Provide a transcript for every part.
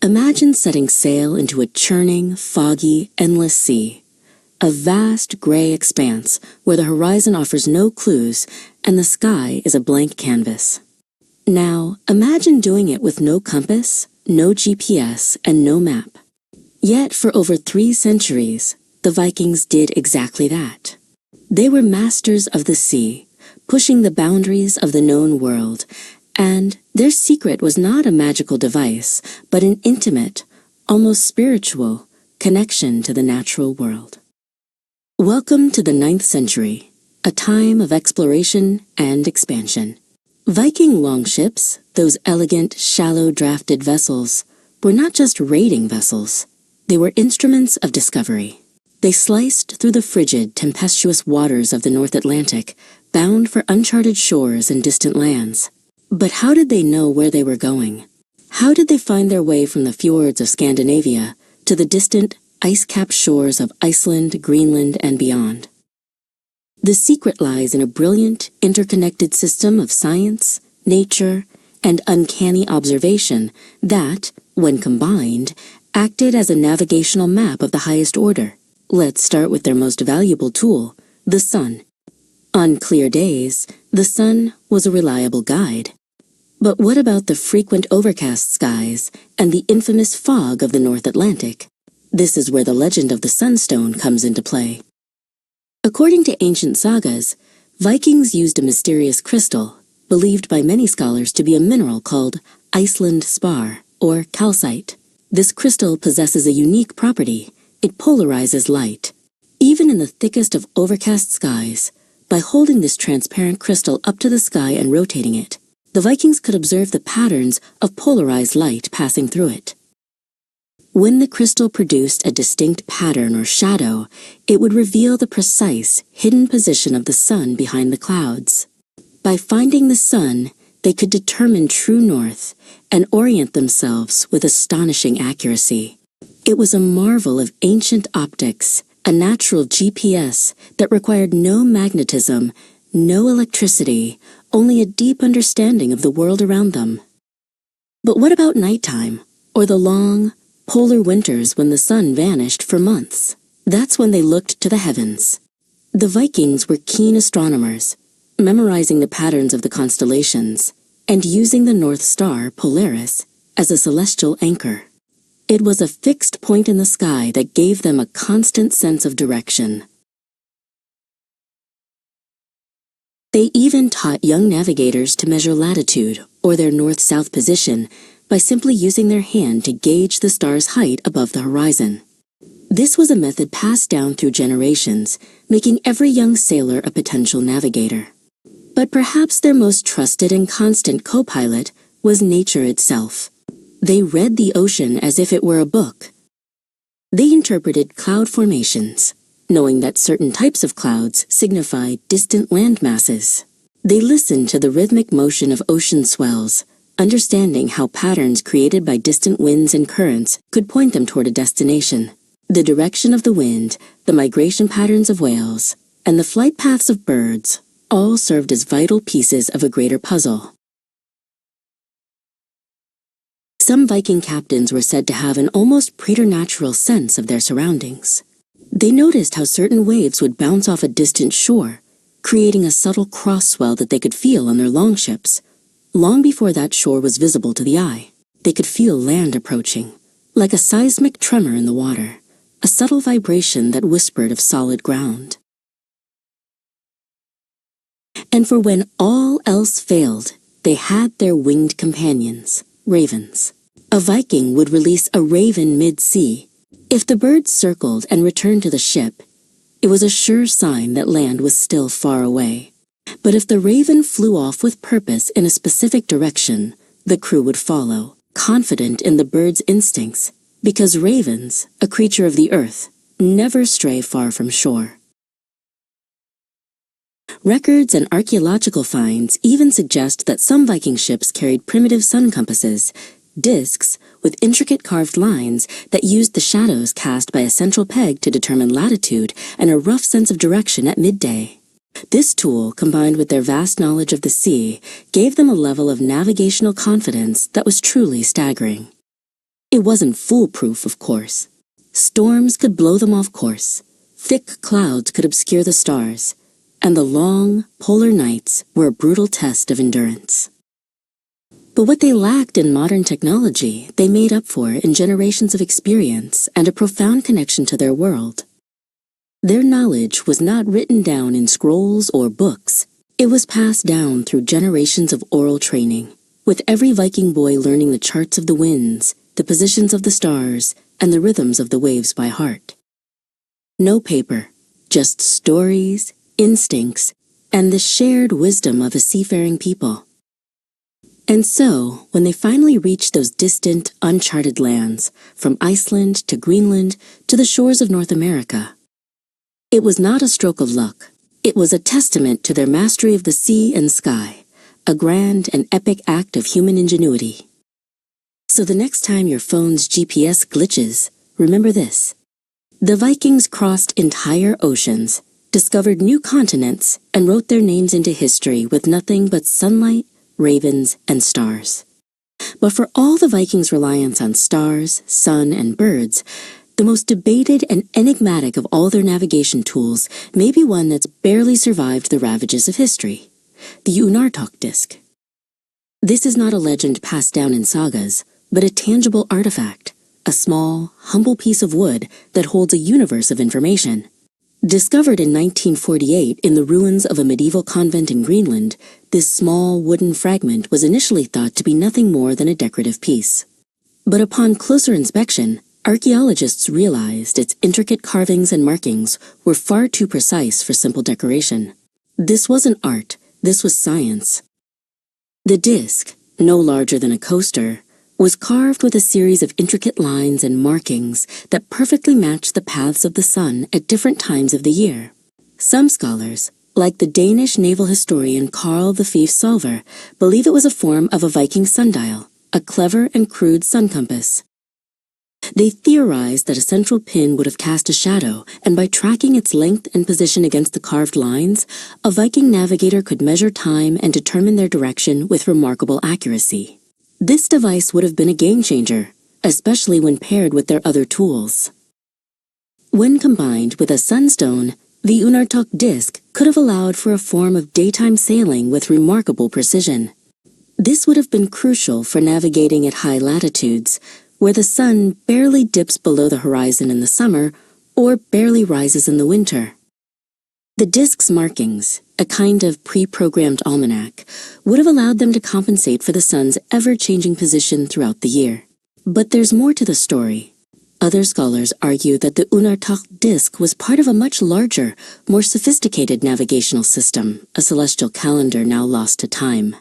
Imagine setting sail into a churning, foggy, endless sea. A vast gray expanse where the horizon offers no clues and the sky is a blank canvas. Now, imagine doing it with no compass, no GPS, and no map. Yet, for over 3 centuries, the Vikings did exactly that. They were masters of the sea, pushing the boundaries of the known world, and their secret was not a magical device, but an intimate, almost spiritual, connection to the natural world. Welcome to the 9th century, a time of exploration and expansion. Viking longships, those elegant, shallow-drafted vessels, were not just raiding vessels. They were instruments of discovery. They sliced through the frigid, tempestuous waters of the North Atlantic, bound for uncharted shores and distant lands. But how did they know where they were going? How did they find their way from the fjords of Scandinavia to the distant, ice-capped shores of Iceland, Greenland, and beyond? The secret lies in a brilliant, interconnected system of science, nature, and uncanny observation that, when combined, acted as a navigational map of the highest order. Let's start with their most valuable tool, the sun. On clear days, the sun was a reliable guide. But what about the frequent overcast skies and the infamous fog of the North Atlantic? This is where the legend of the sunstone comes into play. According to ancient sagas, Vikings used a mysterious crystal, believed by many scholars to be a mineral called Iceland spar, or calcite. This crystal possesses a unique property. It polarizes light. Even in the thickest of overcast skies, by holding this transparent crystal up to the sky and rotating it, the Vikings could observe the patterns of polarized light passing through it. When the crystal produced a distinct pattern or shadow, it would reveal the precise, hidden position of the sun behind the clouds. By finding the sun, they could determine true north and orient themselves with astonishing accuracy. It was a marvel of ancient optics, a natural GPS that required no magnetism, no electricity, only a deep understanding of the world around them. But what about nighttime, or the long, polar winters when the sun vanished for months? That's when they looked to the heavens. The Vikings were keen astronomers, memorizing the patterns of the constellations and using the North Star, Polaris, as a celestial anchor. It was a fixed point in the sky that gave them a constant sense of direction. They even taught young navigators to measure latitude, or their north-south position, by simply using their hand to gauge the star's height above the horizon. This was a method passed down through generations, making every young sailor a potential navigator. But perhaps their most trusted and constant co-pilot was nature itself. They read the ocean as if it were a book. They interpreted cloud formations, knowing that certain types of clouds signified distant land masses. They listened to the rhythmic motion of ocean swells, understanding how patterns created by distant winds and currents could point them toward a destination. The direction of the wind, the migration patterns of whales, and the flight paths of birds all served as vital pieces of a greater puzzle. Some Viking captains were said to have an almost preternatural sense of their surroundings. They noticed how certain waves would bounce off a distant shore, creating a subtle cross-swell that they could feel on their longships. Long before that shore was visible to the eye, they could feel land approaching, like a seismic tremor in the water, a subtle vibration that whispered of solid ground. And for when all else failed, they had their winged companions, ravens. A Viking would release a raven mid-sea. If the bird circled and returned to the ship, it was a sure sign that land was still far away. But if the raven flew off with purpose in a specific direction, the crew would follow, confident in the bird's instincts, because ravens, a creature of the earth, never stray far from shore. Records and archaeological finds even suggest that some Viking ships carried primitive sun compasses, discs with intricate carved lines that used the shadows cast by a central peg to determine latitude and a rough sense of direction at midday. This tool, combined with their vast knowledge of the sea, gave them a level of navigational confidence that was truly staggering. It wasn't foolproof, of course. Storms could blow them off course, thick clouds could obscure the stars, and the long, polar nights were a brutal test of endurance. But what they lacked in modern technology, they made up for in generations of experience and a profound connection to their world. Their knowledge was not written down in scrolls or books. It was passed down through generations of oral training, with every Viking boy learning the charts of the winds, the positions of the stars, and the rhythms of the waves by heart. No paper, just stories, instincts, and the shared wisdom of a seafaring people. And so, when they finally reached those distant, uncharted lands, from Iceland to Greenland to the shores of North America, it was not a stroke of luck. It was a testament to their mastery of the sea and sky, a grand and epic act of human ingenuity. So the next time your phone's GPS glitches, remember this. The Vikings crossed entire oceans, discovered new continents, and wrote their names into history with nothing but sunlight, ravens, and stars. But for all the Vikings' reliance on stars, sun, and birds, the most debated and enigmatic of all their navigation tools may be one that's barely survived the ravages of history, the UUNARTOQ disk. This is not a legend passed down in sagas, but a tangible artifact, a small, humble piece of wood that holds a universe of information. Discovered in 1948 in the ruins of a medieval convent in Greenland, this small wooden fragment was initially thought to be nothing more than a decorative piece. But upon closer inspection, archaeologists realized its intricate carvings and markings were far too precise for simple decoration. This wasn't art, this was science. The disc, no larger than a coaster, was carved with a series of intricate lines and markings that perfectly matched the paths of the sun at different times of the year. Some scholars, like the Danish naval historian Carl the Fief Salver, believe it was a form of a Viking sundial, a clever and crude sun compass. They theorized that a central pin would have cast a shadow, and by tracking its length and position against the carved lines, a Viking navigator could measure time and determine their direction with remarkable accuracy. This device would have been a game-changer, especially when paired with their other tools. When combined with a sunstone, the UUNARTOQ disk could have allowed for a form of daytime sailing with remarkable precision. This would have been crucial for navigating at high latitudes, where the sun barely dips below the horizon in the summer or barely rises in the winter. The disk's markings, a kind of pre-programmed almanac, would have allowed them to compensate for the sun's ever-changing position throughout the year. But there's more to the story. Other scholars argue that the UUNARTOQ disk was part of a much larger, more sophisticated navigational system, a celestial calendar now lost to time.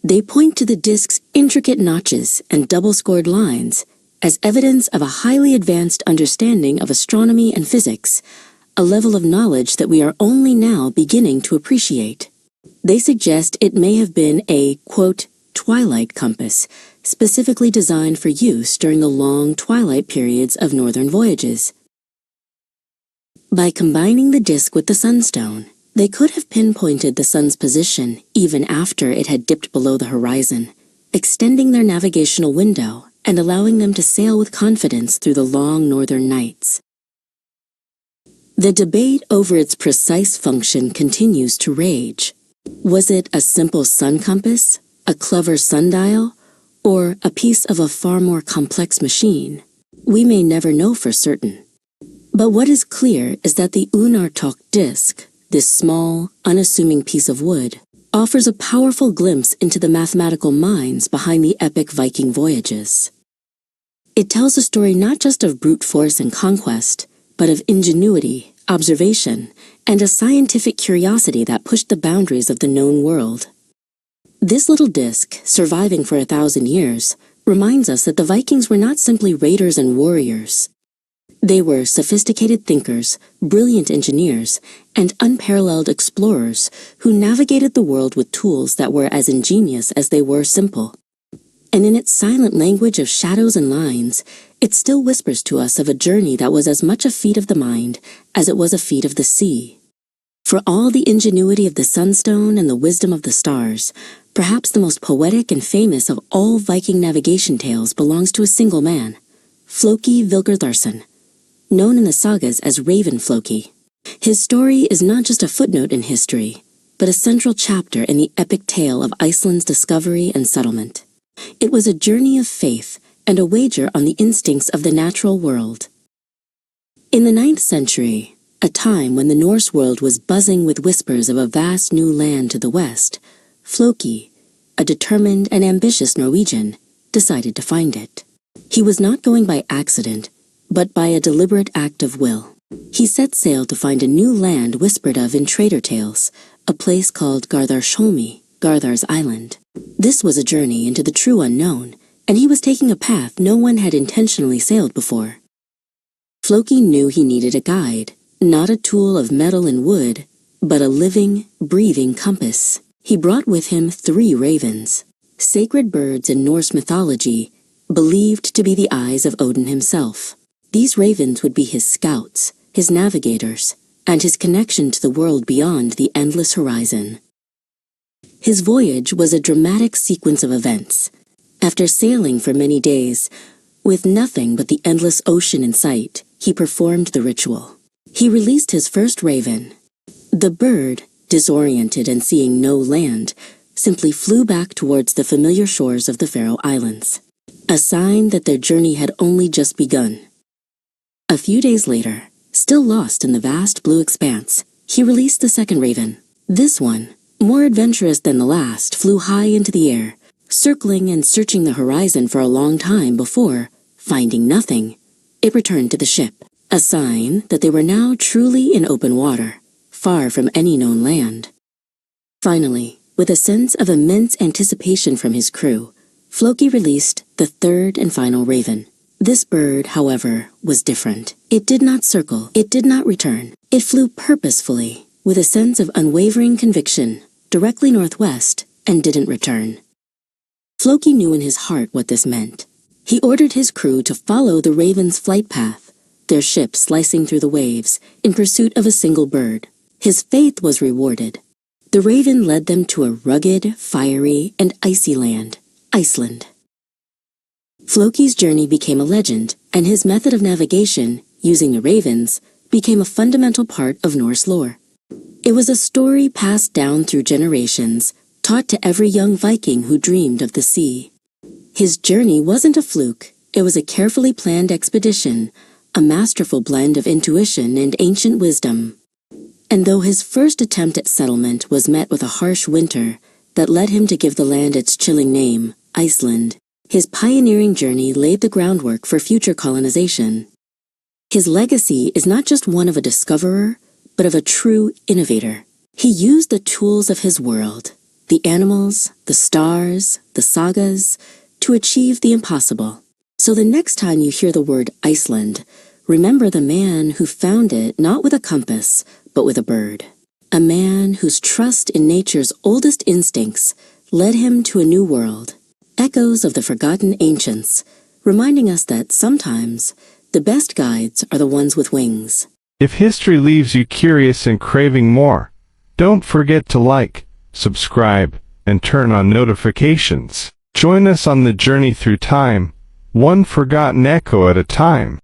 They point to the disk's intricate notches and double-scored lines as evidence of a highly advanced understanding of astronomy and physics, a level of knowledge that we are only now beginning to appreciate. They suggest it may have been a, quote, twilight compass, specifically designed for use during the long twilight periods of northern voyages. By combining the disk with the sunstone, they could have pinpointed the sun's position even after it had dipped below the horizon, extending their navigational window and allowing them to sail with confidence through the long northern nights. The debate over its precise function continues to rage. Was it a simple sun compass, a clever sundial, or a piece of a far more complex machine? We may never know for certain. But what is clear is that the UUNARTOQ disk, this small, unassuming piece of wood, offers a powerful glimpse into the mathematical minds behind the epic Viking voyages. It tells a story not just of brute force and conquest, but of ingenuity, observation, and a scientific curiosity that pushed the boundaries of the known world. This little disk, surviving for 1,000 years, reminds us that the Vikings were not simply raiders and warriors. They were sophisticated thinkers, brilliant engineers, and unparalleled explorers who navigated the world with tools that were as ingenious as they were simple. And in its silent language of shadows and lines, it still whispers to us of a journey that was as much a feat of the mind as it was a feat of the sea. For all the ingenuity of the sunstone and the wisdom of the stars, Perhaps the most poetic and famous of all Viking navigation tales belongs to a single man, Floki Vilgertharsson, known in the sagas as RAVEN-FLOKI. His story is not just a footnote in history, but a central chapter in the epic tale of Iceland's discovery and settlement. It was a journey of faith and a wager on the instincts of the natural world. In the 9th century, a time when the Norse world was buzzing with whispers of a vast new land to the west, Floki, a determined and ambitious Norwegian, decided to find it. He was not going by accident, but by a deliberate act of will. He set sail to find a new land whispered of in trader tales, a place called Garðarsholmi, Garðar's Island. This was a journey into the true unknown, and he was taking a path no one had intentionally sailed before. Floki knew he needed a guide, not a tool of metal and wood, but a living, breathing compass. He brought with him 3 ravens, sacred birds in Norse mythology, believed to be the eyes of Odin himself. These ravens would be his scouts, his navigators, and his connection to the world beyond the endless horizon. His voyage was a dramatic sequence of events. After sailing for many days, with nothing but the endless ocean in sight, he performed the ritual. He released his first raven. The bird, disoriented and seeing no land, simply flew back towards the familiar shores of the Faroe Islands, a sign that their journey had only just begun. A few days later, still lost in the vast blue expanse, he released the second raven. This one, more adventurous than the last, flew high into the air, circling and searching the horizon for a long time before, finding nothing, it returned to the ship, a sign that they were now truly in open water, far from any known land. Finally, with a sense of immense anticipation from his crew, Floki released the third and final raven. This bird, however, was different. It did not circle, it did not return. It flew purposefully, with a sense of unwavering conviction, directly northwest, and didn't return. Floki knew in his heart what this meant. He ordered his crew to follow the raven's flight path, their ship slicing through the waves in pursuit of a single bird. His faith was rewarded. The raven led them to a rugged, fiery, and icy land, Iceland. Floki's journey became a legend, and his method of navigation, using the ravens, became a fundamental part of Norse lore. It was a story passed down through generations, taught to every young Viking who dreamed of the sea. His journey wasn't a fluke, it was a carefully planned expedition, a masterful blend of intuition and ancient wisdom. And though his first attempt at settlement was met with a harsh winter that led him to give the land its chilling name, Iceland, his pioneering journey laid the groundwork for future colonization. His legacy is not just one of a discoverer, but of a true innovator. He used the tools of his world, the animals, the stars, the sagas, to achieve the impossible. So the next time you hear the word Iceland, remember the man who found it not with a compass, but with a bird. A man whose trust in nature's oldest instincts led him to a new world. Echoes of the forgotten ancients, reminding us that sometimes the best guides are the ones with wings. If history leaves you curious and craving more, don't forget to like, subscribe, and turn on notifications. Join us on the journey through time, one forgotten echo at a time.